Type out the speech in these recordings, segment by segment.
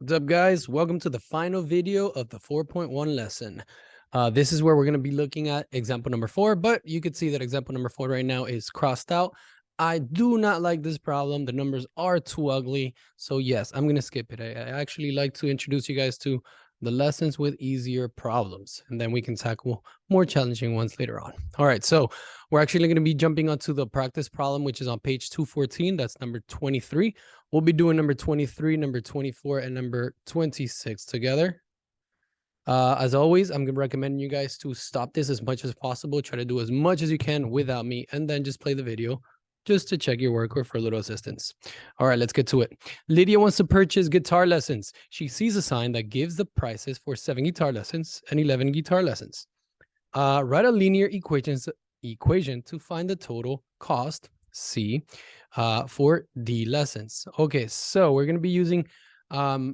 What's up, guys? Welcome to the final video of the 4.1 lesson. This is where we're going to be looking at example number 4, but you could see that example number 4 right now is crossed out. I do not like this problem. The numbers are too ugly. So yes, I'm going to skip it. I actually like to introduce you guys to the lessons with easier problems, and then we can tackle more challenging ones later on. All right, so we're actually going to be jumping onto the practice problem, which is on page 214. That's number 23. We'll be doing number 23, number 24, and number 26 together. As always, I'm recommending you guys to stop this as much as possible. Try to do as much as you can without me, and then just play the video just to check your work or for a little assistance. All right, let's get to it. Lydia wants to purchase guitar lessons. She sees a sign that gives the prices for 7 guitar lessons and 11 guitar lessons. Write a linear equation to find the total cost, C, for D lessons. Okay, so we're going to be using, I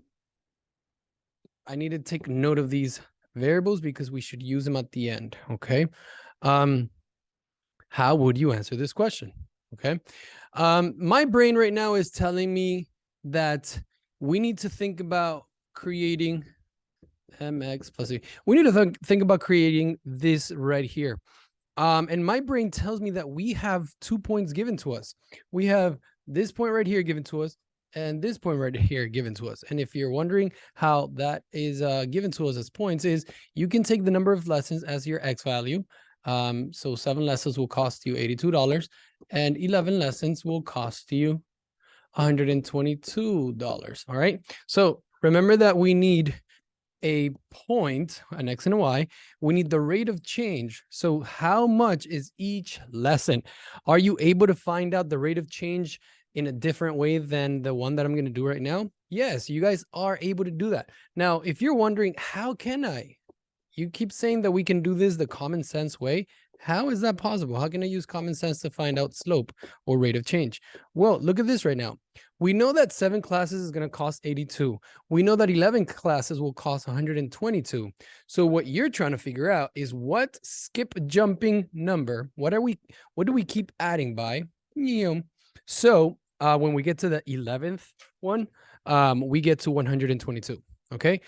need to take note of these variables because we should use them at the end, okay? How would you answer this question? Okay, my brain right now is telling me that we need to think about creating mx plus c. We need to think about creating this right here. And my brain tells me that we have 2 points given to us. We have this point right here given to us and this point right here given to us. And if you're wondering how that is given to us as points, is you can take the number of lessons as your x value. So 7 lessons will cost you $82 and 11 lessons will cost you $122. All right. So remember that we need a point, an x and a y. We need the rate of change. So how much is each lesson? Are you able to find out the rate of change in a different way than the one that I'm going to do right now? Yes, you guys are able to do that. Now, if you're wondering, how can I? You keep saying that we can do this the common sense way. How is that possible? How can I use common sense to find out slope or rate of change? Well, look at this right now. We know that 7 classes is going to cost 82. We know that 11 classes will cost 122. So what you're trying to figure out is what skip jumping number, what do we keep adding by? So when we get to the 11th one, we get to 122. Okay.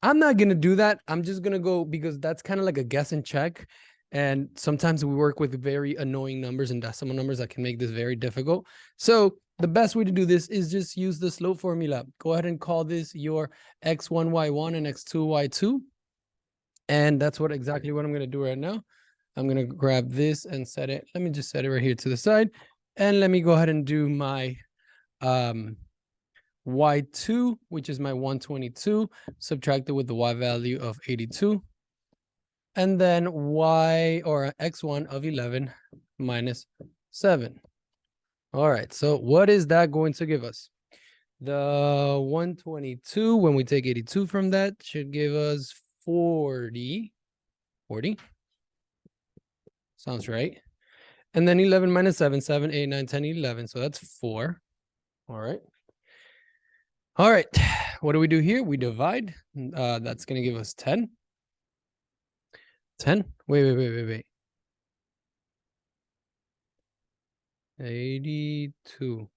I'm not going to do that. I'm just going to go because that's kind of like a guess and check. And sometimes we work with very annoying numbers and decimal numbers that can make this very difficult. So the best way to do this is just use the slope formula. Go ahead and call this your x1, y1 and x2, y2. And that's exactly what I'm going to do right now. I'm going to grab this and set it. Let me just set it right here to the side. And let me go ahead and do my y2, which is my 122, subtracted with the y value of 82. And then y or x1 of 11 minus 7. All right, so what is that going to give us? The 122, when we take 82 from that, should give us 40. 40. Sounds right. And then 11 minus 7, 7, 8, 9, 10, 11. So that's 4. All right. All right, what do we do here? We divide. That's going to give us 10. 10? Wait. 82.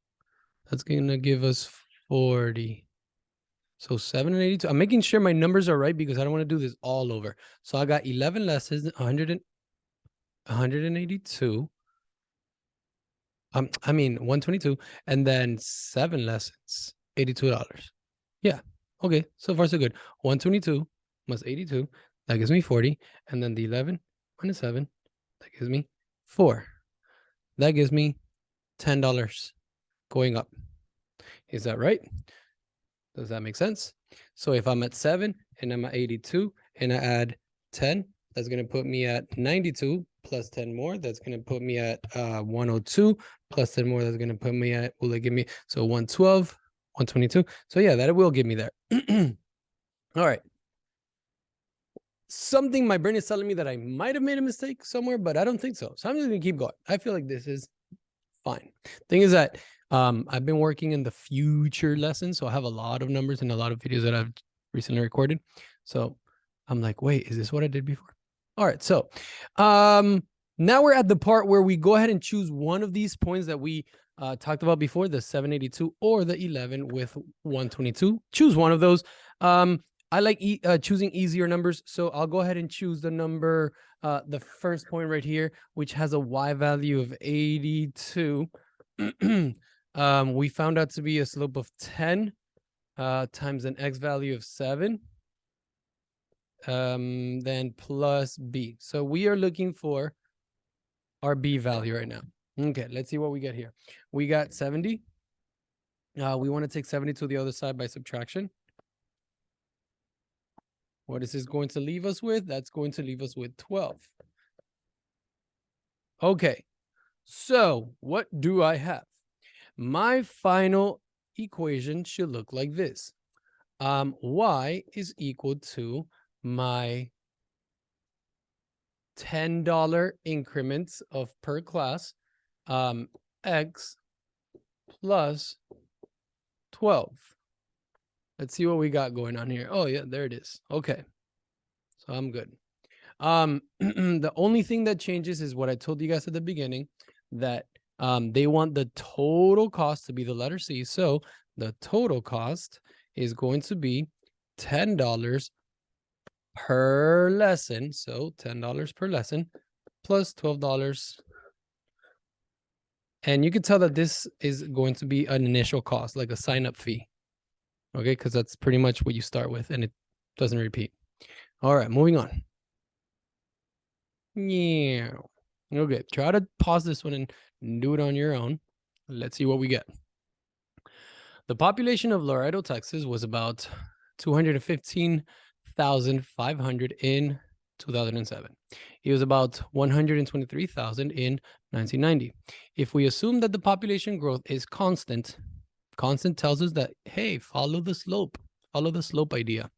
That's going to give us 40. So 7 and 82. I'm making sure my numbers are right because I don't want to do this all over. So I got 11 lessons, 182. 122. And then 7 lessons, $82. Yeah. Okay. So far, so good. 122 plus 82. That gives me 40. And then the 11 minus 7. That gives me 4. That gives me $10 going up. Is that right? Does that make sense? So if I'm at 7 and I'm at 82 and I add 10, that's going to put me at 92 plus 10 more. That's going to put me at 102 plus 10 more. That's going to put me at, will it give me? So 112, 122. So yeah, that will give me there. All right. Something my brain is telling me that I might have made a mistake somewhere, but I don't think so. So I'm just going to keep going. I feel like this is fine. Thing is that I've been working in the future lessons, so I have a lot of numbers and a lot of videos that I've recently recorded. So I'm like, wait, is this what I did before? All right, so now we're at the part where we go ahead and choose one of these points that we talked about before, the 782 or the 11 with 122. Choose one of those. I like choosing easier numbers, so I'll go ahead and choose the number, the first point right here, which has a y value of 82. We found out to be a slope of 10 times an x value of 7, then plus b. So we are looking for our b value right now. Okay, let's see what we get here. We got 70. We want to take 70 to the other side by subtraction. What is this going to leave us with? That's going to leave us with 12. Okay, so what do I have? My final equation should look like this. Y is equal to my $10 increments of per class, x plus 12. Let's see what we got going on here. Oh yeah, there it is. Okay, so I'm good. The only thing that changes is what I told you guys at the beginning, that they want the total cost to be the letter C. So the total cost is going to be $10 per lesson. So $10 per lesson plus $12. And you can tell that this is going to be an initial cost, like a sign-up fee. Okay, because that's pretty much what you start with, and it doesn't repeat. All right, moving on. Yeah. Okay, try to pause this one and do it on your own. Let's see what we get. The population of Laredo, Texas was about 215,500 in 2007. It was about 123,000 in 1990. If we assume that the population growth is constant tells us that, hey, follow the slope idea.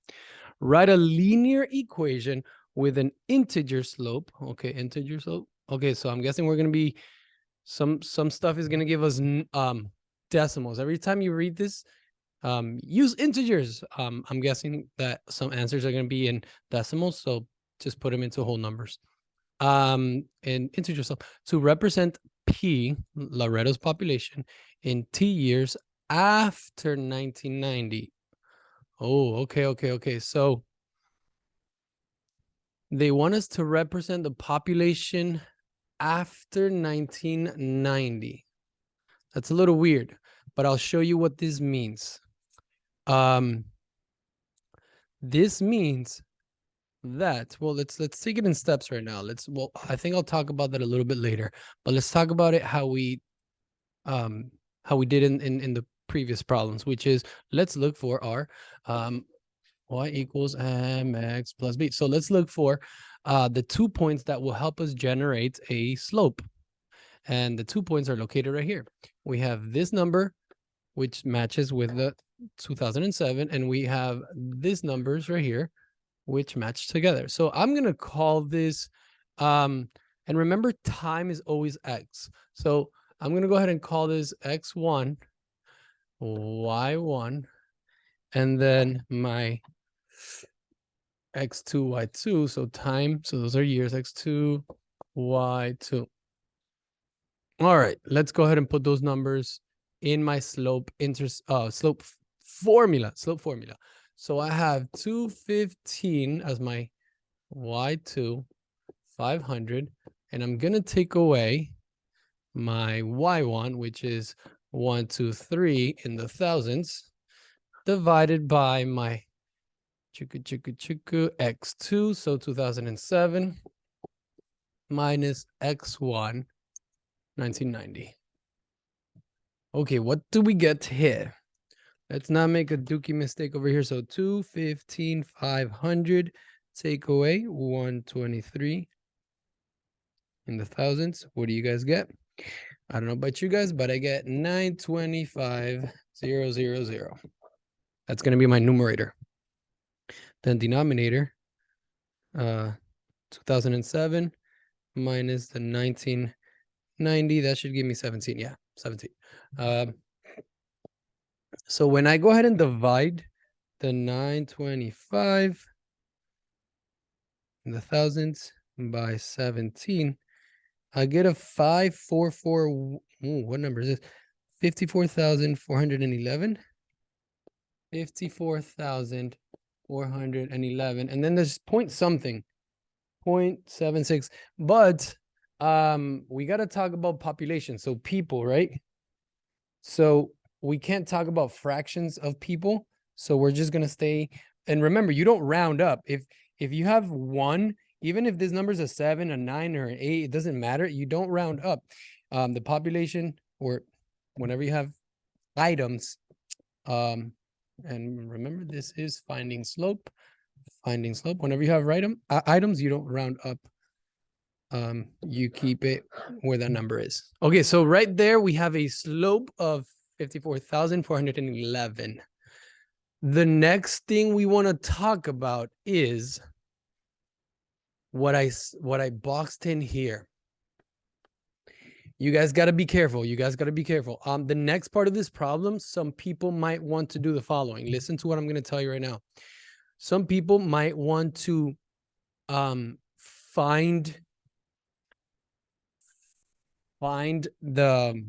Write a linear equation with an integer slope. Okay, integer slope. Okay, so I'm guessing we're going to be, some stuff is going to give us decimals. Every time you read this, use integers. I'm guessing that some answers are going to be in decimals, so just put them into whole numbers. And integer slope to represent P, Laredo's population, in T years after 1990. Oh, okay. So they want us to represent the population after 1990. That's a little weird, but I'll show you what this means. This means that, well, let's take it in steps right now. Well, I think I'll talk about that a little bit later, but let's talk about it how we did in the previous problems, which is, let's look for our y equals mx plus b. So let's look for the 2 points that will help us generate a slope. And the 2 points are located right here. We have this number, which matches with the 2007, and we have these numbers right here, which match together. So I'm going to call this, and remember, time is always x. So I'm going to go ahead and call this x1, y1, and then my x2, y2. So time, so those are years, x2, y2. All right, let's go ahead and put those numbers in my slope formula. So I have 215 as my y2, 500, and I'm gonna take away my y1, which is 123 in the thousands, divided by my x2, so 2007, minus x1, 1990. Okay, what do we get here? Let's not make a dookie mistake over here. So 215, 500, take away 123 in the thousands. What do you guys get? I don't know about you guys, but I get 925,000. That's going to be my numerator. Then denominator, 2007 minus the 1990. That should give me 17. Yeah, 17. So when I go ahead and divide the 925 in the thousands by 17, I get a 544. What number is this? 54,411. 54,411. And then there's point something. 0.76. But we got to talk about population. So people, right? So we can't talk about fractions of people. So we're just going to stay. And remember, you don't round up. If you have 1, even if this number is a 7, a 9, or an 8, it doesn't matter. You don't round up. The population, or whenever you have items, and remember, this is finding slope. Finding slope. Whenever you have items, you don't round up. You keep it where that number is. Okay, so right there we have a slope of 54,411. The next thing we want to talk about is what I boxed in here. You guys got to be careful. The next part of this problem, some people might want to do the following. Listen to what I'm going to tell you right now. Some people might want to find the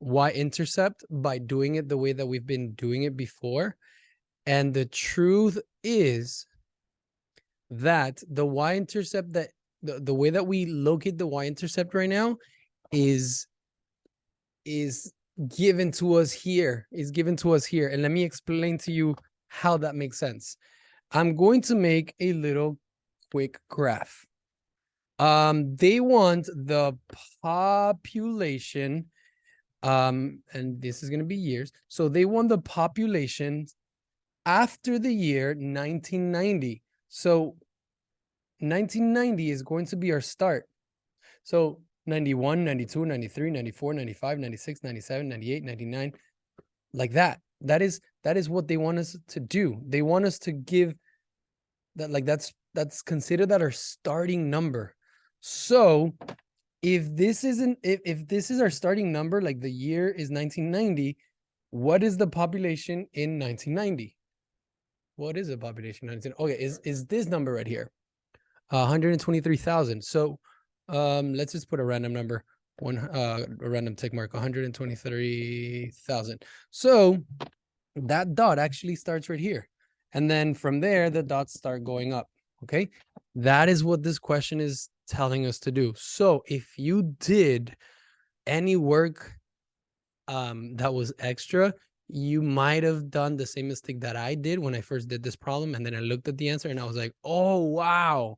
y-intercept by doing it the way that we've been doing it before. And the truth is that the y-intercept, that the way that we locate the y-intercept right now is given to us here. And let me explain to you how that makes sense. I'm going to make a little quick graph. They want the population, and this is going to be years. So they want the population after the year 1990. So 1990 is going to be our start. So 91, 92, 93, 94, 95, 96, 97, 98, 99, like that. That is what they want us to do. They want us to give that, like that's considered that our starting number. So if this is our starting number, like the year is 1990, what is the population in 1990? What is the population in 1990? Okay, is this number right here, 123,000. So let's just put a random number, a random tick mark, 123,000. So that dot actually starts right here, and then from there the dots start going up. Okay, that is what this question is telling us to do. So if you did any work that was extra, you might have done the same mistake that I did when I first did this problem, and then I looked at the answer and I was like, oh wow,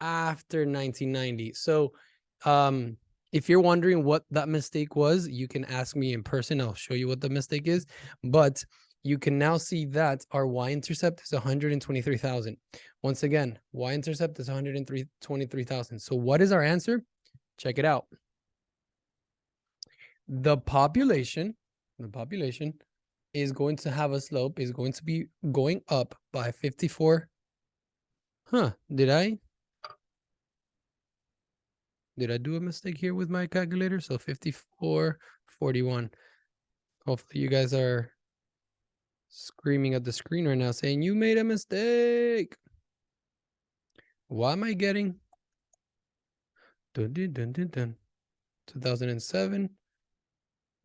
after 1990. So if you're wondering what that mistake was, you can ask me in person. I'll show you what the mistake is. But you can now see that our y-intercept is 123,000. Once again, y-intercept is 123,000. So what is our answer? Check it out. The population is going to have a slope, is going to be going up by 54. Did I do a mistake here with my calculator? So 5441. Hopefully you guys are screaming at the screen right now saying you made a mistake. Why am I getting 2007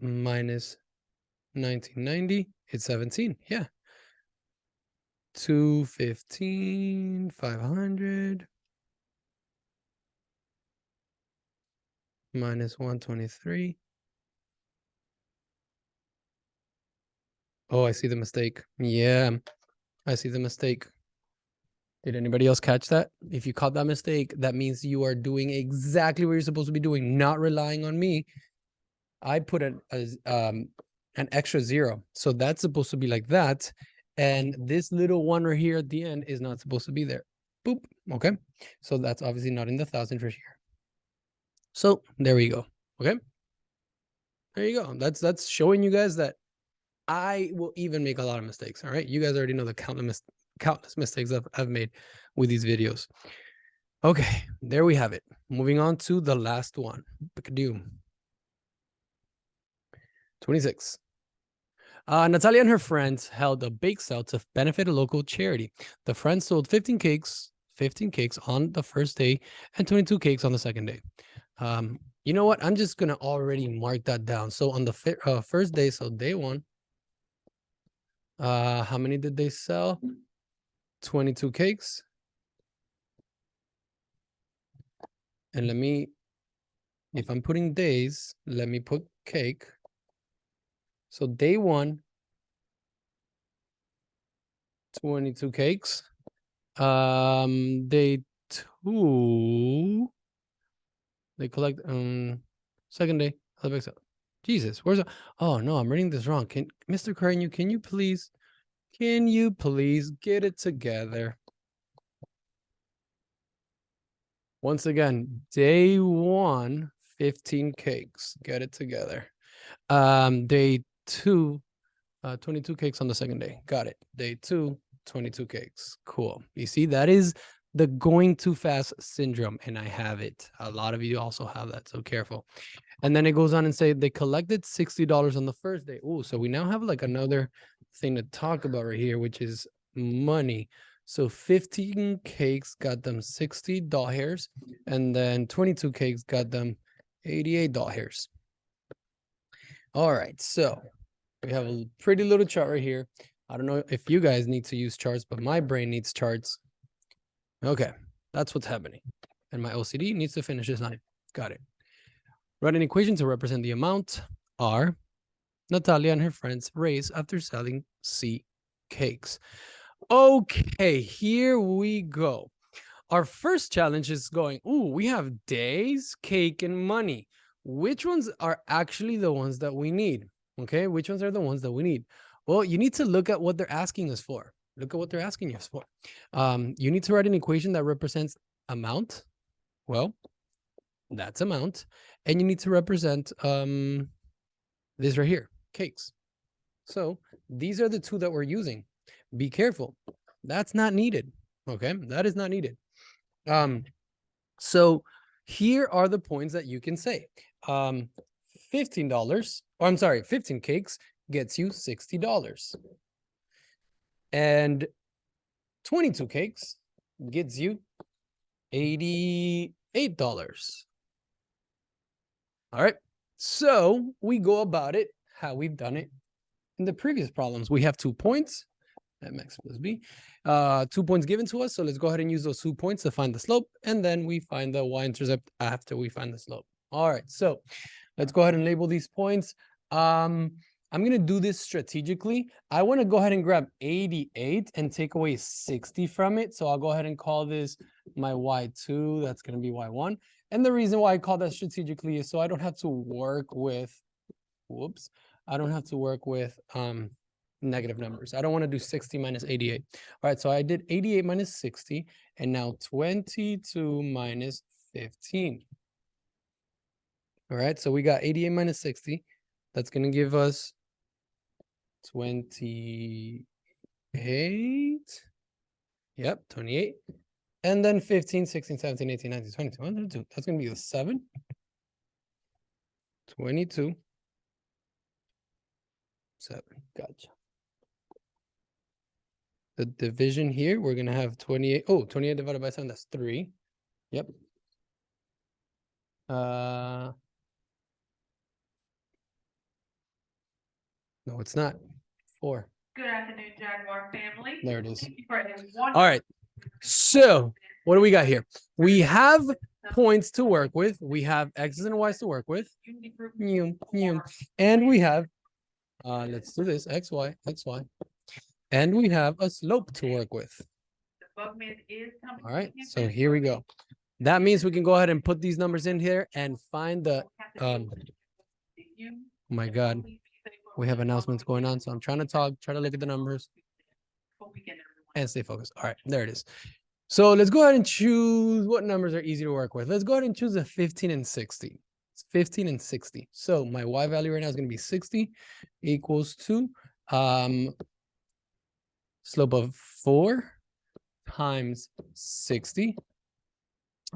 minus 1990? It's 17. Yeah. 215, 500 minus 123. Oh, I see the mistake. Yeah, I see the mistake. Did anybody else catch that? If you caught that mistake, that means you are doing exactly what you're supposed to be doing, not relying on me. I put an extra 0. So that's supposed to be like that. And this little one right here at the end is not supposed to be there. Boop. Okay. So that's obviously not in the thousands right here. So there we go. Okay. There you go. That's showing you guys that I will even make a lot of mistakes. All right. You guys already know the countless mistakes I've made with these videos. Okay. There we have it. Moving on to the last one. 26. Natalia and her friends held a bake sale to benefit a local charity. The friends sold 15 cakes on the first day and 22 cakes on the second day. You know what? I'm just going to already mark that down. So on the first day, so day 1, how many did they sell? 22 cakes. And let me, if I'm putting days, let me put cake. So day 1, 22 cakes. Day 2, they collect, second day, Jesus, where's the, oh no, I'm reading this wrong. Mr. Carreño, can you please get it together? Once again, day 1, 15 cakes, get it together. Day 2, 22 cakes on the second day. Got it. Day 2, 22 cakes. Cool. You see, that is the going too fast syndrome, and I have it. A lot of you also have that, so careful. And then it goes on and say they collected $60 on the first day. Oh, so we now have like another thing to talk about right here, which is money. So 15 cakes got them 60 doll hairs, and then 22 cakes got them 88 doll hairs. All right, so we have a pretty little chart right here. I don't know if you guys need to use charts, but my brain needs charts. Okay, that's what's happening. And my OCD needs to finish this line. Got it. Write an equation to represent the amount R Natalia and her friends raised after selling C cakes. Okay, here we go. Our first challenge is going, ooh, we have days, cake, and money. Which ones are actually the ones that we need? Okay, which ones are the ones that we need? Well, you need to look at what they're asking us for. Look at what they're asking us for. You need to write an equation that represents amount. Well, that's amount. And you need to represent this right here, cakes. So these are the two that we're using. Be careful. That's not needed. Okay, that is not needed. So here are the points that you can say. $15, or I'm sorry, 15 cakes gets you $60. And 22 cakes gets you $88. All right, so we go about it how we've done it in the previous problems. We have 2 points, mx plus b, 2 points given to us. So let's go ahead and use those 2 points to find the slope, and then we find the y-intercept after we find the slope. All right, so let's go ahead and label these points. I'm going to do this strategically. I want to go ahead and grab 88 and take away 60 from it. So I'll go ahead and call this my y2. That's going to be y1. And the reason why I call that strategically is so I don't have to work with, whoops, I don't have to work with negative numbers. I don't want to do 60 minus 88. All right, so I did 88 minus 60, and now 22 minus 15. All right, so we got 88 minus 60. That's going to give us 28. Yep, 28. And then 15, 16, 17, 18, 19, 20, 22. That's going to be a 7. 22. 7. Gotcha. The division here, we're going to have 28. Oh, 28 divided by 7, that's 3. Yep. No, it's not. 4. Good afternoon, Jaguar family. There it is. Thank you for a wonderful- All right. So what do we got here? We have points to work with. We have X's and Y's to work with. And we have, let's do this, X, Y, X, Y. And we have a slope to work with. All right, so here we go. That means we can go ahead and put these numbers in here and find the, oh my God, we have announcements going on. So I'm trying to talk, try to look at the numbers and stay focused. All right, there it is. So let's go ahead and choose what numbers are easy to work with. Let's go ahead and choose a 15 and 60. It's 15 and 60. So my Y value right now is going to be 60 equals to slope of 4 times 60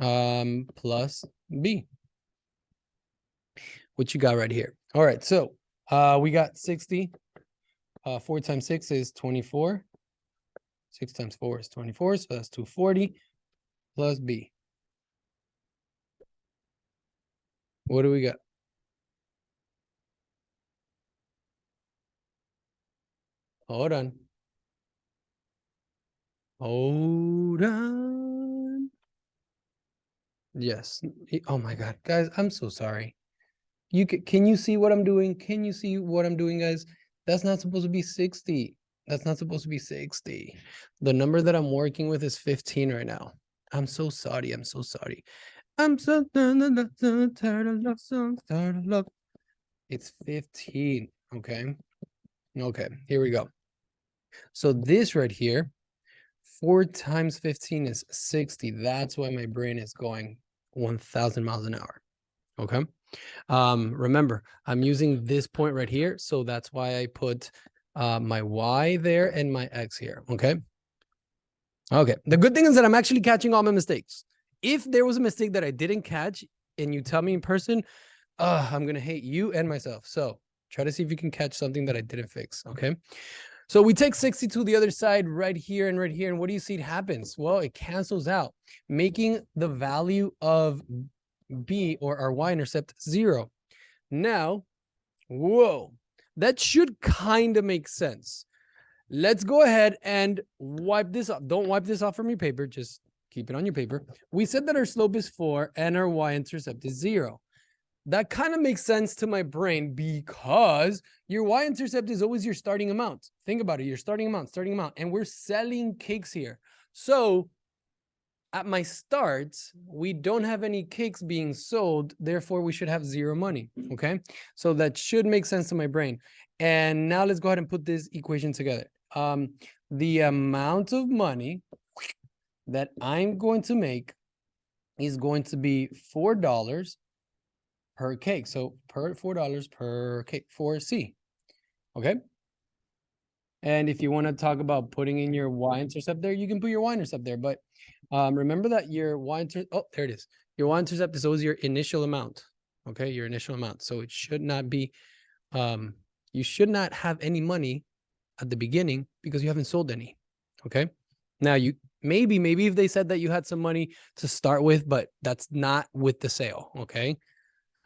plus B. What you got right here. All right, so we got 60. 4 times 6 is 24. 6 times 4 is 24, so that's 240 plus B. What do we got? Hold on. Hold on. Yes. Oh my God, guys, I'm so sorry. Can you see what I'm doing? Can you see what I'm doing, guys? That's not supposed to be 60. That's not supposed to be 60. The number that I'm working with is 15 right now. I'm so sorry. I'm so sorry. I'm so tired of love songs, tired of love. It's 15. Okay. Okay, here we go. So this right here, 4 times 15 is 60. That's why my brain is going 1,000 miles an hour. Okay. Remember, I'm using this point right here. So that's why I put my Y there and my X here. Okay. Okay. The good thing is that I'm actually catching all my mistakes. If there was a mistake that I didn't catch and you tell me in person, I'm going to hate you and myself. So try to see if you can catch something that I didn't fix. Okay. So we take 60 to the other side right here and right here. And what do you see it happens? Well, it cancels out, making the value of B or our y-intercept 0. Now, whoa, that should kind of make sense. Let's go ahead and wipe this off. Don't wipe this off from your paper. Just keep it on your paper. We said that our slope is 4 and our y-intercept is 0. That kind of makes sense to my brain because your y-intercept is always your starting amount. Think about it, your starting amount, and we're selling cakes here. So at my start, we don't have any cakes being sold, therefore we should have 0 money, okay? So that should make sense to my brain. And now let's go ahead and put this equation together. The amount of money that I'm going to make is going to be $4 per cake. So $4 per cake for C. Okay. And if you want to talk about putting in your y-intercept there, you can put your y-intercept there. But remember that your y-intercept, oh, there it is. Your y-intercept is always your initial amount. Okay, your initial amount. So it should not be, you should not have any money at the beginning because you haven't sold any. Okay. Now you maybe if they said that you had some money to start with, but that's not with the sale. Okay.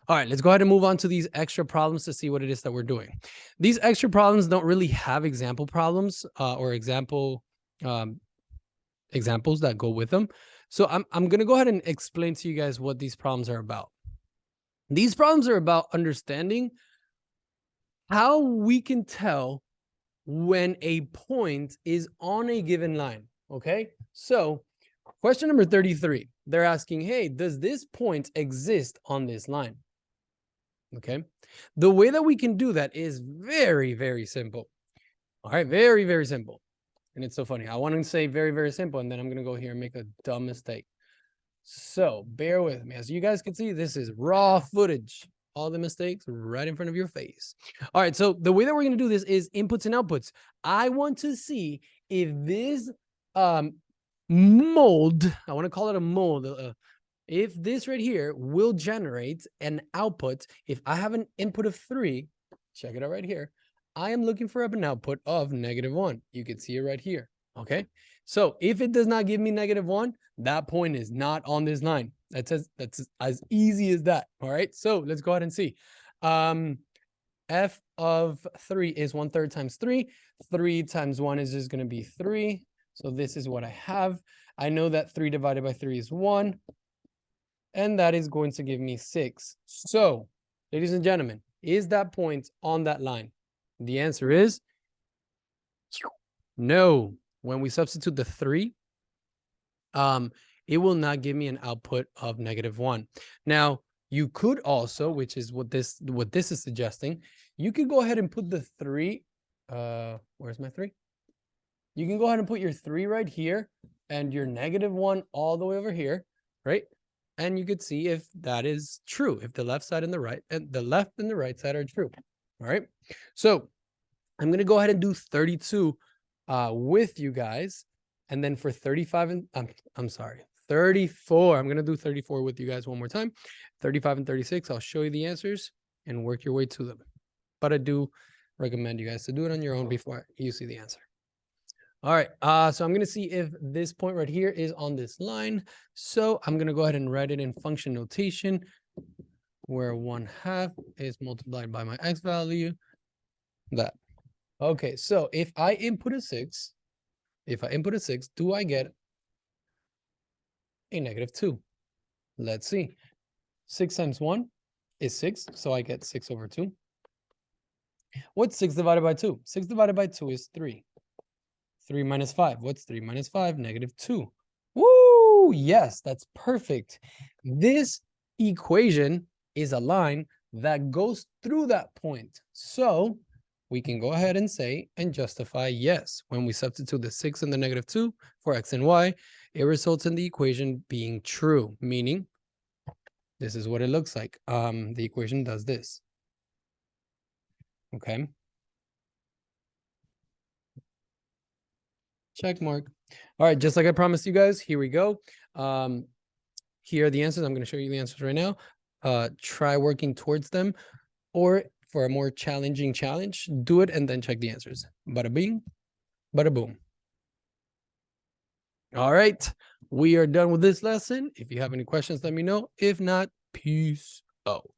All right, let's go ahead and move on to these extra problems to see what it is that we're doing. These extra problems don't really have example problems or examples that go with them. So I'm going to go ahead and explain to you guys what these problems are about. These problems are about understanding how we can tell when a point is on a given line, okay? So question number 33, they're asking, hey, does this point exist on this line? Okay, the way that we can do that is very, very simple. All right, very, very simple. And it's so funny. I want to say very, very simple, and then I'm going to go here and make a dumb mistake. So bear with me. As you guys can see, this is raw footage. All the mistakes right in front of your face. All right, so the way that we're going to do this is inputs and outputs. I want to see if this mold, I want to call it a mold, if this right here will generate an output. If I have an input of 3, check it out right here. I am looking for an output of -1. You can see it right here. Okay. So if it does not give me -1, that point is not on this line. That's as easy as that. All right. So let's go ahead and see. F of 3 is 1/3 times 3. 3 times 1 is just going to be 3. So this is what I have. I know that 3 divided by 3 is 1. And that is going to give me 6. So, ladies and gentlemen, is that point on that line? The answer is no. When we substitute the 3, it will not give me an output of -1. Now, you could also, which is what this is suggesting, you could go ahead and put the 3. Where's my 3? You can go ahead and put your 3 right here and your -1 all the way over here, right? And you could see if that is true, if the left side and the right, and the left and the right side are true. All right. So I'm going to go ahead and do 32 with you guys. And then for 35 and I'm sorry, 34, I'm going to do 34 with you guys one more time. 35 and 36, I'll show you the answers and work your way to them. But I do recommend you guys to do it on your own before you see the answer. All right, so I'm going to see if this point right here is on this line. So I'm going to go ahead and write it in function notation. where 1/2 is multiplied by my x value, that. Okay, so if I input a 6, do I get a -2? Let's see. 6 times 1 is 6, so I get 6/2. What's 6 divided by 2? 6 divided by 2 is 3. 3 minus 5. What's 3 minus 5? -2. Woo! Yes, that's perfect. This equation is a line that goes through that point. So we can go ahead and say and justify yes. When we substitute the 6 and the -2 for x and y, it results in the equation being true, meaning this is what it looks like. The equation does this. Okay. Check mark. All right, just like I promised you guys, here we go. Here are the answers. I'm going to show you the answers right now. Try working towards them, or for a more challenging challenge, do it and then check the answers. Bada bing, bada boom. All right, we are done with this lesson. If you have any questions, let me know. If not, peace out.